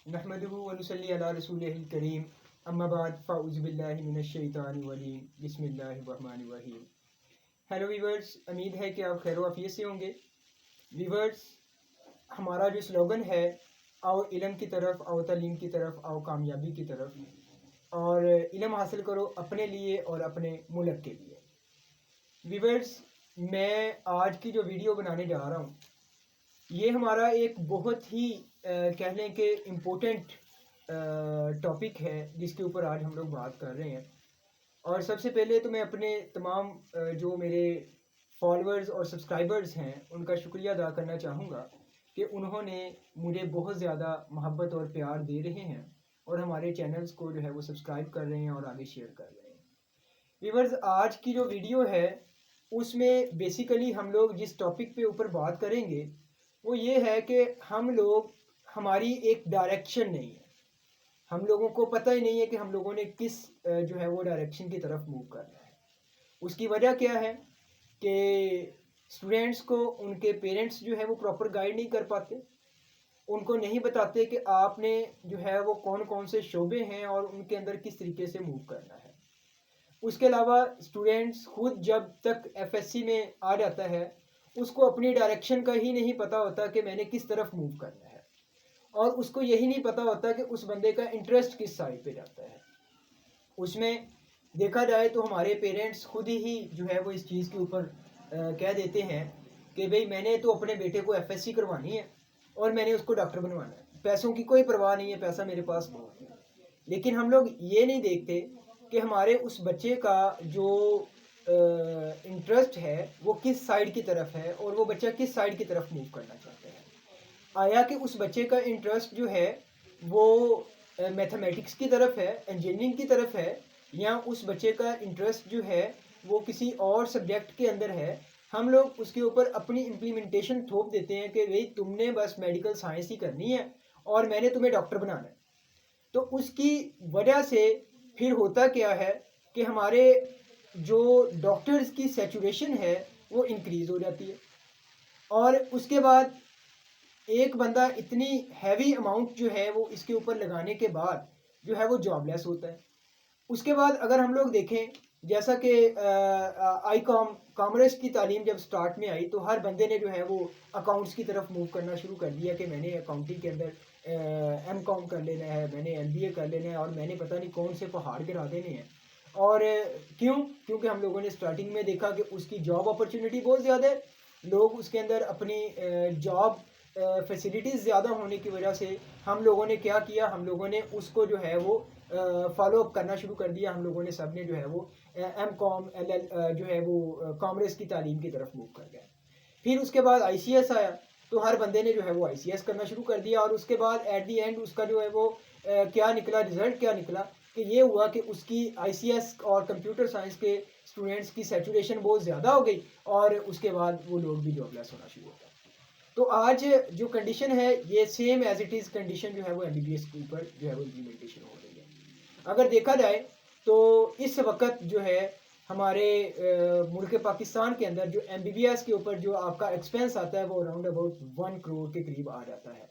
नहमदुहु व नुसल्ली अला रसूलिहिल करीम अम्मा बाद फ़अऊज़ु बिल्लाहि मिनश शैतानिर रजीम बिस्मिल्लाहिर रहमानिर रहीम। हेलो वीवर्स, उम्मीद है कि आप खैर आफियत से होंगे। वीवर्स, हमारा जो स्लोगन है, आओ इल्म की तरफ, आओ तालीम की तरफ, आओ कामयाबी की तरफ, और इल्म हासिल करो अपने लिए और अपने मुल्क के लिए। वीवर्स, मैं आज की जो वीडियो बनाने जा रहा हूँ, ये हमारा एक बहुत ही कह लें कि इम्पोर्टेंट टॉपिक है जिसके ऊपर आज हम लोग बात कर रहे हैं। और सबसे पहले तो मैं अपने तमाम जो मेरे फॉलोअर्स और सब्सक्राइबर्स हैं उनका शुक्रिया अदा करना चाहूँगा कि उन्होंने मुझे बहुत ज़्यादा मोहब्बत और प्यार दे रहे हैं और हमारे चैनल्स को जो है वो सब्सक्राइब कर रहे हैं और आगे शेयर कर रहे हैं। व्यूअर्स, आज की जो वीडियो है उसमें बेसिकली हम लोग जिस टॉपिक पे ऊपर बात करेंगे वो ये है कि हम लोग, हमारी एक डायरेक्शन नहीं है, हम लोगों को पता ही नहीं है कि हम लोगों ने किस जो है वो डायरेक्शन की तरफ मूव करना है। उसकी वजह क्या है कि स्टूडेंट्स को उनके पेरेंट्स जो है वो प्रॉपर गाइड नहीं कर पाते, उनको नहीं बताते कि आपने जो है वो कौन कौन से शोबे हैं और उनके अंदर किस तरीके से मूव करना है। उसके अलावा स्टूडेंट्स खुद जब तक एफएससी में आ जाता है उसको अपनी डायरेक्शन का ही नहीं पता होता कि मैंने किस तरफ मूव करना है, और उसको यही नहीं पता होता कि उस बंदे का इंटरेस्ट किस साइड पे जाता है। उसमें देखा जाए तो हमारे पेरेंट्स खुद ही जो है वो इस चीज़ के ऊपर कह देते हैं कि भाई मैंने तो अपने बेटे को एफएससी करवानी है और मैंने उसको डॉक्टर बनवाना है, पैसों की कोई परवाह नहीं है, पैसा मेरे पास बहुत है। लेकिन हम लोग ये नहीं देखते कि हमारे उस बच्चे का जो इंटरेस्ट है वो किस साइड की तरफ है और वो बच्चा किस साइड की तरफ मूव करना चाहता है। आया कि उस बच्चे का इंटरेस्ट जो है वो मैथमेटिक्स की तरफ है, इंजीनियरिंग की तरफ है, या उस बच्चे का इंटरेस्ट जो है वो किसी और सब्जेक्ट के अंदर है, हम लोग उसके ऊपर अपनी इम्प्लीमेंटेशन थोप देते हैं कि भाई तुमने बस मेडिकल साइंस ही करनी है और मैंने तुम्हें डॉक्टर बनाना है। तो उसकी वजह से फिर होता क्या है कि हमारे जो डॉक्टर्स की सैचुरेशन है वो इंक्रीज़ हो जाती है, और उसके बाद एक बंदा इतनी हैवी अमाउंट जो है वो इसके ऊपर लगाने के बाद जो है वो जॉबलेस होता है। उसके बाद अगर हम लोग देखें, जैसा कि कॉमर्स की तालीम जब स्टार्ट में आई तो हर बंदे ने जो है वो अकाउंट्स की तरफ मूव करना शुरू कर दिया कि मैंने अकाउंटिंग के अंदर एमकॉम कर लेना है, मैंने एमबीए कर लेना है और मैंने पता नहीं कौन से पहाड़ गिरा देने हैं। और क्योंकि हम लोगों ने स्टार्टिंग में देखा कि उसकी जॉब अपॉर्चुनिटी बहुत ज़्यादा है, लोग उसके अंदर अपनी जॉब फैसिलिटीज़ ज़्यादा होने की वजह से हम लोगों ने क्या किया, हम लोगों ने उसको जो है वो फॉलो अप करना शुरू कर दिया। हम लोगों ने सब ने जो है वो एम कॉम एल एल जो है वो कॉमर्स की तालीम की तरफ मूव कर गए। फिर उसके बाद आईसीएस आया तो हर बंदे ने जो है वो आईसीएस करना शुरू कर दिया, और उसके बाद एट दी एंड उसका जो है वो क्या निकला, रिजल्ट क्या निकला कि ये हुआ कि उसकी आईसीएस और कंप्यूटर साइंस के स्टूडेंट्स की सैचुरेशन बहुत ज़्यादा हो गई और उसके बाद वो लोग भी जॉबलेस होना शुरू हो गए। तो आज जो कंडीशन है ये same as it is condition जो है वो एमबीबीएस के ऊपर जो है वो इम्प्लीमेंटेशन हो रही है। अगर देखा जाए तो इस वक्त जो है हमारे मुल्क पाकिस्तान के अंदर जो एमबीबीएस के ऊपर जो आपका एक्सपेंस आता है वो अराउंड अबाउट 1 करोड़ के करीब आ जाता है।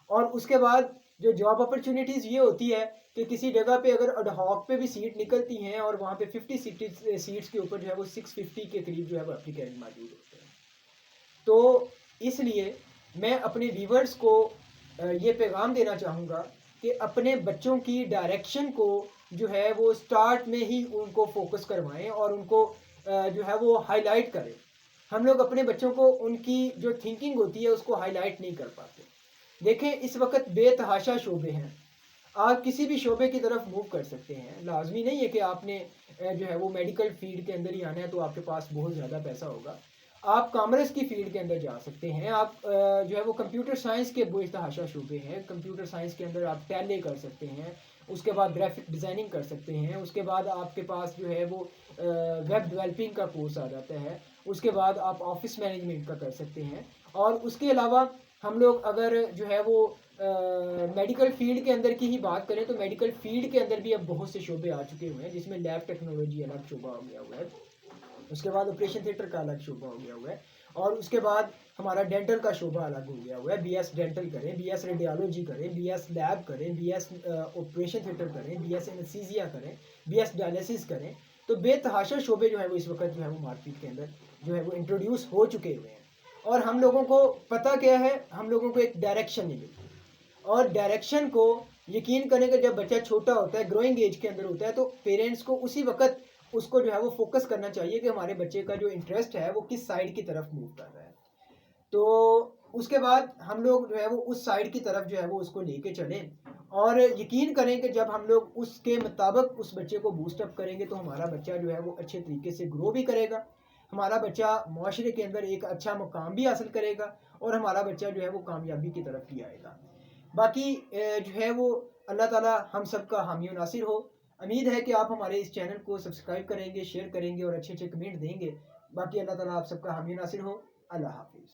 और उसके बाद जो जॉब अपॉर्चुनिटीज़ ये होती है कि किसी जगह पे अगर अडहॉक पे भी सीट निकलती हैं और वहाँ पे 50 सीट्स के ऊपर जो है वो 650 के करीब जो है वो एप्लीकेंट मौजूद होते हैं। तो इसलिए मैं अपने व्यूवर्स को ये पैगाम देना चाहूँगा कि अपने बच्चों की डायरेक्शन को जो है वो स्टार्ट में ही उनको फोकस करवाएं और उनको जो है वो हाईलाइट करें। हम लोग अपने बच्चों को उनकी जो थिंकिंग होती है उसको हाईलाइट नहीं कर पाते। देखें, इस वक्त बेतहाशा शोबे हैं, आप किसी भी शोबे की तरफ मूव कर सकते हैं। लाजमी नहीं है कि आपने जो है वो मेडिकल फील्ड के अंदर ही आना है तो आपके पास बहुत ज़्यादा पैसा होगा। आप कॉमर्स की फील्ड के अंदर जा सकते हैं, आप जो है वो कंप्यूटर साइंस के बेतहाशा शोबे हैं, कंप्यूटर साइंस के अंदर आप टैली कर सकते हैं, उसके बाद ग्राफिक डिज़ाइनिंग कर सकते हैं, उसके बाद आपके पास जो है वो वेब डेवलपिंग का कोर्स आ जाता है, उसके बाद आप ऑफिस मैनेजमेंट का कर सकते हैं। और उसके अलावा हम लोग अगर जो है वो मेडिकल फील्ड के अंदर की ही बात करें तो मेडिकल फील्ड के अंदर भी अब बहुत से शोबे आ चुके हुए हैं, जिसमें लैब टेक्नोलॉजी अलग शोबा हो गया हुआ है, उसके बाद ऑपरेशन थिएटर का अलग शोबा हो गया हुआ है, اور اس کے بعد ہمارا ڈینٹل کا شعبہ الگ ہو گیا ہوا ہے. بی ایس ڈینٹل کریں, بی ایس ریڈیالوجی کریں, بی ایس لیب کریں, بی ایس آپریشن تھیٹر کریں, بی ایس انستھیزیا کریں, بی ایس ڈائلیسس کریں. تو بے تحاشا شعبے جو ہے وہ اس وقت جو ہے وہ مارکیٹ کے اندر جو ہے وہ انٹروڈیوس ہو چکے ہوئے ہیں. اور ہم لوگوں کو پتہ کیا ہے, ہم لوگوں کو ایک ڈائریکشن نہیں ملتی. اور ڈائریکشن کو یقین کریں کہ جب بچہ چھوٹا ہوتا ہے, گروئنگ ایج کے اندر ہوتا ہے, تو پیرنٹس کو اسی وقت اس کو جو ہے وہ فوکس کرنا چاہیے کہ ہمارے بچے کا جو انٹرسٹ ہے وہ کس سائڈ کی طرف موو کر رہا ہے. تو اس کے بعد ہم لوگ جو ہے وہ اس سائڈ کی طرف جو ہے وہ اس کو لے کے چلیں, اور یقین کریں کہ جب ہم لوگ اس کے مطابق اس بچے کو بوسٹ اپ کریں گے تو ہمارا بچہ جو ہے وہ اچھے طریقے سے گرو بھی کرے گا, ہمارا بچہ معاشرے کے اندر ایک اچھا مقام بھی حاصل کرے گا, اور ہمارا بچہ جو ہے وہ کامیابی کی طرف بھی آئے گا. باقی جو ہے وہ اللہ تعالی ہم سب کا حامی و ناصر ہو. امید ہے کہ آپ ہمارے اس چینل کو سبسکرائب کریں گے, شیئر کریں گے اور اچھے اچھے کمنٹ دیں گے. باقی اللہ تعالیٰ آپ سب کا حامی و ناصر ہو. اللہ حافظ.